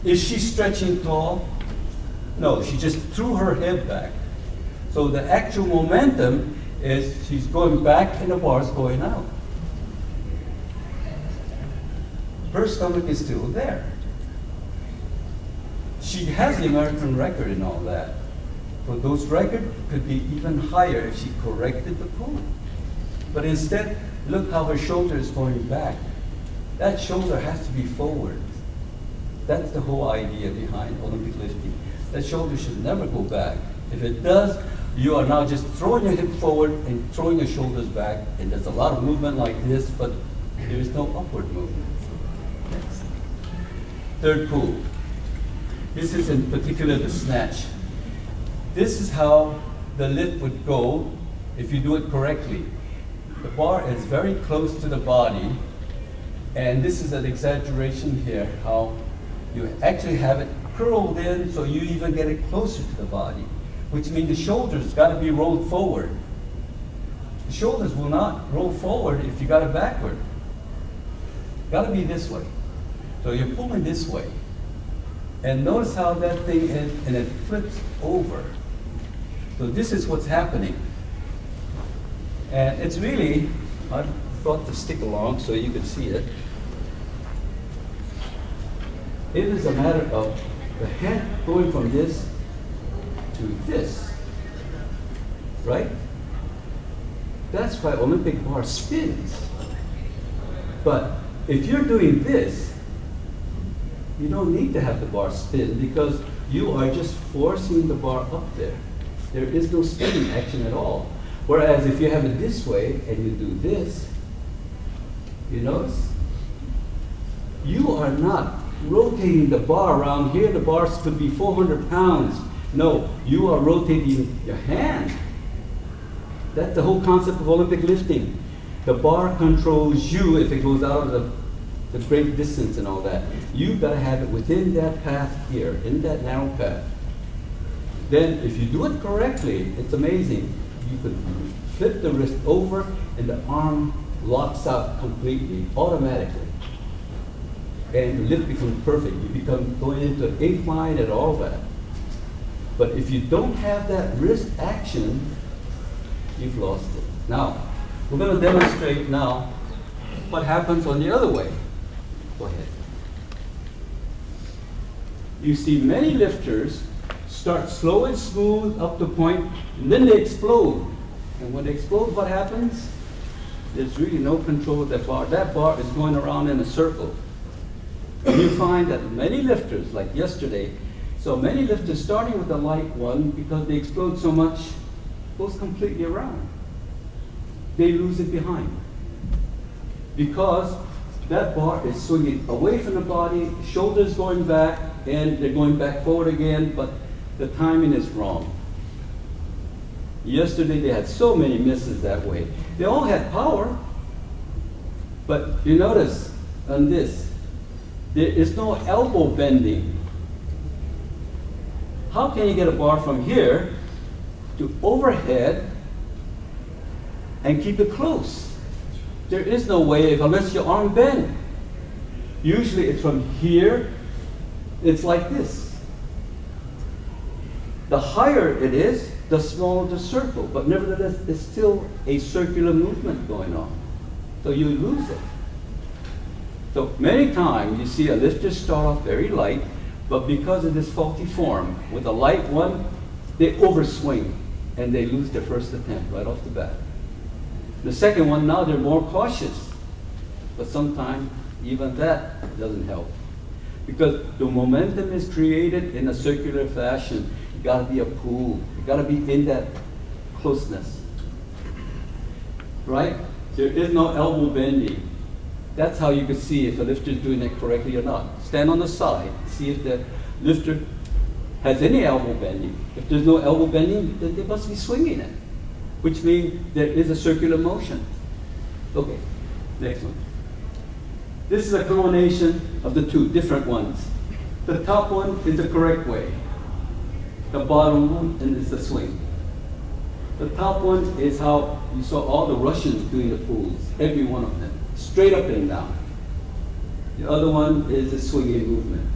Is she stretching tall? No, she just threw her head back. So the actual momentum is she's going back and the bar's going out. Her stomach is still there. She has the American record and all that. But those records could be even higher if she corrected the pull. But instead, look how her shoulder is going back. That shoulder has to be forward. That's the whole idea behind Olympic lifting. That shoulder should never go back. If it does, you are now just throwing your hip forward and throwing your shoulders back, and there's a lot of movement like this, but there is no upward movement. Next. Third pull. This is in particular the snatch. This is how the lift would go if you do it correctly. The bar is very close to the body, and this is an exaggeration here, how you actually have it curled in so you even get it closer to the body, which means the shoulders got to be rolled forward. The shoulders will not roll forward if you got it backward. Got to be this way. So you're pulling this way. And notice how that thing is, and it flips over. So this is what's happening. And it's really, I thought to stick along so you could see it. It is a matter of the head going from this to this, right? That's why Olympic bar spins. But if you're doing this, you don't need to have the bar spin because you are just forcing the bar up there. There is no spinning action at all. Whereas if you have it this way and you do this, you notice? You are not rotating the bar around here. The bars could be 400 pounds. No, you are rotating your hand. That's the whole concept of Olympic lifting. The bar controls you if it goes out of the great distance and all that. You've got to have it within that path here, in that narrow path. Then if you do it correctly, it's amazing. You could flip the wrist over and the arm locks out completely, automatically. And the lift becomes perfect. You become going into an incline and all that. But if you don't have that wrist action, you've lost it. Now, we're going to demonstrate now what happens on the other way. Go ahead. You see many lifters start slow and smooth up to a point, and then they explode. And when they explode, what happens? There's really no control of that bar. That bar is going around in a circle. And you find that many lifters, like yesterday, so many lifters starting with the light one, because they explode so much, goes completely around. They lose it behind. Because that bar is swinging away from the body, shoulders going back, and they're going back forward again, but the timing is wrong. Yesterday they had so many misses that way. They all had power, but you notice on this, there is no elbow bending. How can you get a bar from here to overhead and keep it close? There is no way unless your arm bend. Usually it's from here, it's like this. The higher it is, the smaller the circle, but nevertheless, it's still a circular movement going on. So you lose it. So many times you see a lifter start off very light, but because of this faulty form, with a light one, they overswing and they lose their first attempt right off the bat. The second one, now they're more cautious, but sometimes even that doesn't help. Because the momentum is created in a circular fashion. You gotta be a pull. You gotta be in that closeness. Right? There is no elbow bending. That's how you can see if a lifter is doing it correctly or not. Stand on the side, see if the lifter has any elbow bending. If there's no elbow bending, then they must be swinging it, which means there is a circular motion. Okay, next one. This is a combination of the two different ones. The top one is the correct way. The bottom one is the swing. The top one is how you saw all the Russians doing the pulls, every one of them, straight up and down. The other one is the swinging movement.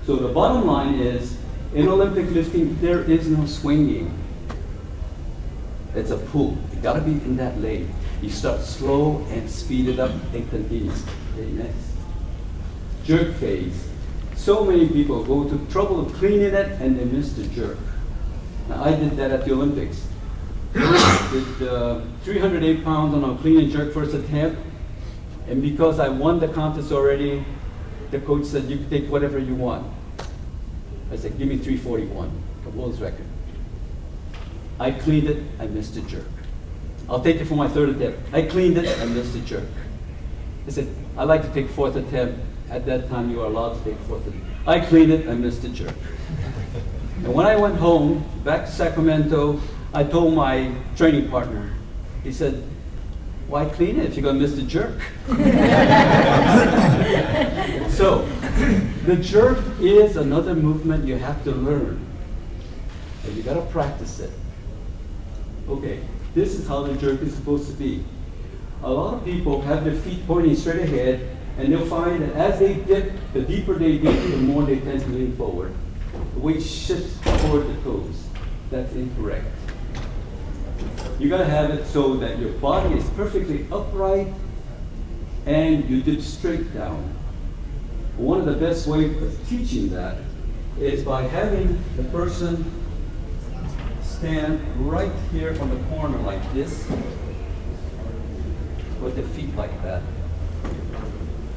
So the bottom line is, in Olympic lifting, there is no swinging. It's a pull. You gotta be in that lane. You start slow and speed it up and continue. Okay, next. Jerk phase. So many people go to trouble of cleaning it and they miss the jerk. Now I did that at the Olympics. Did 308 pounds on a clean and jerk first attempt, and because I won the contest already, the coach said you can take whatever you want. I said, give me 341, the world's record. I cleaned it, I missed the jerk. I'll take it for my third attempt. I cleaned it, I missed the jerk. I said, I like to take fourth attempt. At that time, you were allowed to take fourth attempt. I cleaned it, I missed the jerk. And when I went home, back to Sacramento, I told my training partner, he said, why clean it if you're going to miss the jerk? So, the jerk is another movement you have to learn. And you got to practice it. Okay, this is how the jerk is supposed to be. A lot of people have their feet pointing straight ahead, and they'll find that as they dip, the deeper they dip, the more they tend to lean forward. The weight shifts toward the toes. That's incorrect. You gotta have it so that your body is perfectly upright and you dip straight down. One of the best ways of teaching that is by having the person stand right here on the corner like this, with their feet like that,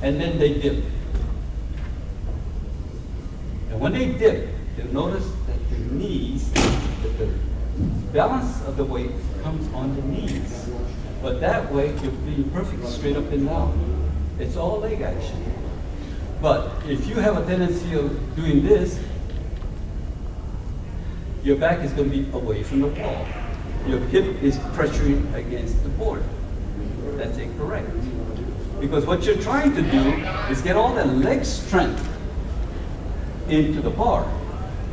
and then they dip. And when they dip, you'll notice that the knees, that the balance of the weight comes on the knees. But that way, you're being perfectly straight up and down. It's all leg action. But if you have a tendency of doing this, your back is going to be away from the wall. Your hip is pressuring against the board. That's incorrect. Because what you're trying to do is get all that leg strength into the bar.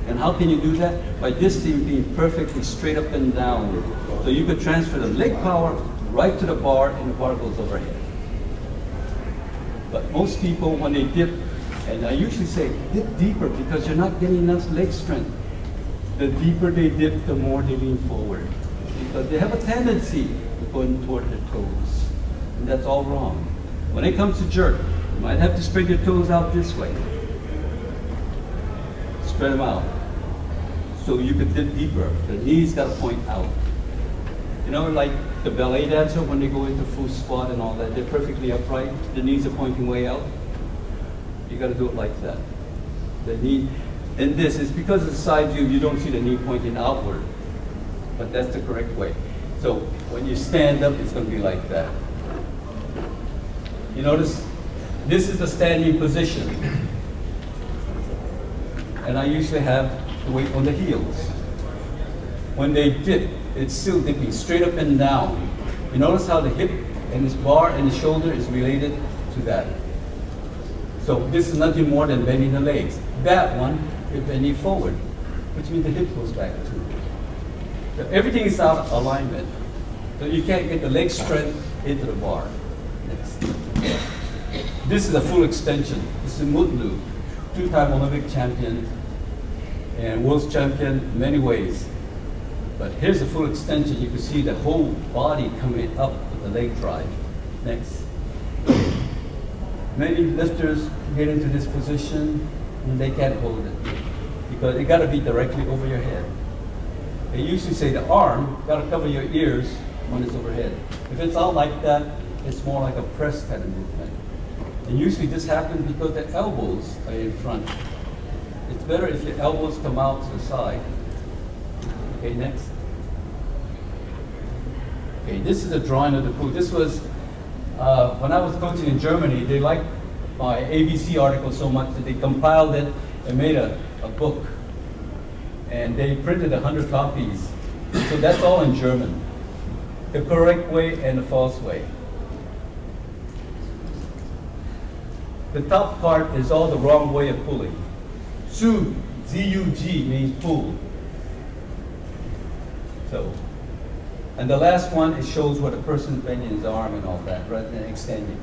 And how can you do that? By this thing being perfectly straight up and down. So you could transfer the leg power right to the bar and the bar goes overhead. But most people, when they dip, and I usually say, dip deeper because you're not getting enough leg strength. The deeper they dip, the more they lean forward. Because they have a tendency to go in toward their toes. And that's all wrong. When it comes to jerk, you might have to spread your toes out this way. Spread them out. So you could dip deeper. The knees got to point out. You know, like the ballet dancer, when they go into full squat and all that, they're perfectly upright. The knees are pointing way out. You got to do it like that. The knee, and this is because of the side view, you don't see the knee pointing outward. But that's the correct way. So when you stand up, it's going to be like that. You notice, this is the standing position. And I usually have the weight on the heels. When they dip, it's still dipping straight up and down. You notice how the hip and this bar and the shoulder is related to that. So this is nothing more than bending the legs. That one, you're bending forward, which means the hip goes back too. So everything is out of alignment. So you can't get the leg strength into the bar. Next. This is a full extension. This is Mutlu, two-time Olympic champion and world champion in many ways. But here's a full extension. You can see the whole body coming up with the leg drive. Next. Many lifters get into this position and they can't hold it because it got to be directly over your head. They usually say the arm got to cover your ears when it's overhead. If it's out like that, it's more like a press kind of movement. And usually this happens because the elbows are in front. It's better if your elbows come out to the side. Okay, next. Okay, this is a drawing of the pool. This was, when I was coaching in Germany, they liked my ABC article so much that they compiled it and made a book. And they printed 100 copies. So that's all in German. The correct way and the false way. The top part is all the wrong way of pulling. Zug, Z-U-G, means pull. So, and the last one, it shows what a person's bending his arm and all that, rather than extending.